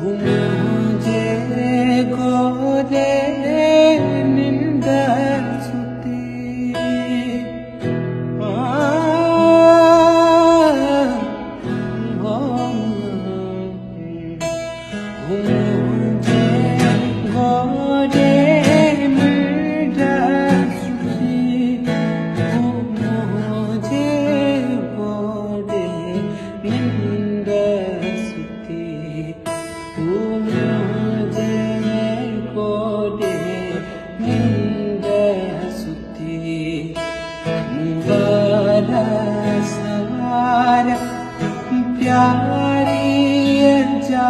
मुझे गोरे निंद सुती मुझे गोरे निंद सुती मुझे गोरे निंद सुती मुझे गोरे निंद सुती मुबारा सवार प्यारी जा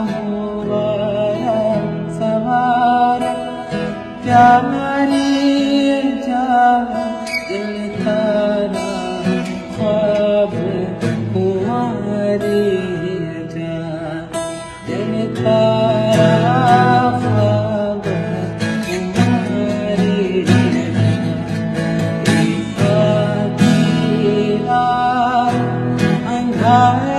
मुबारा सवार प्यारी जा दिल तारा ख्वाब कुंवारी जा दिल तारा ख्वाब कुंवारी जा अंधार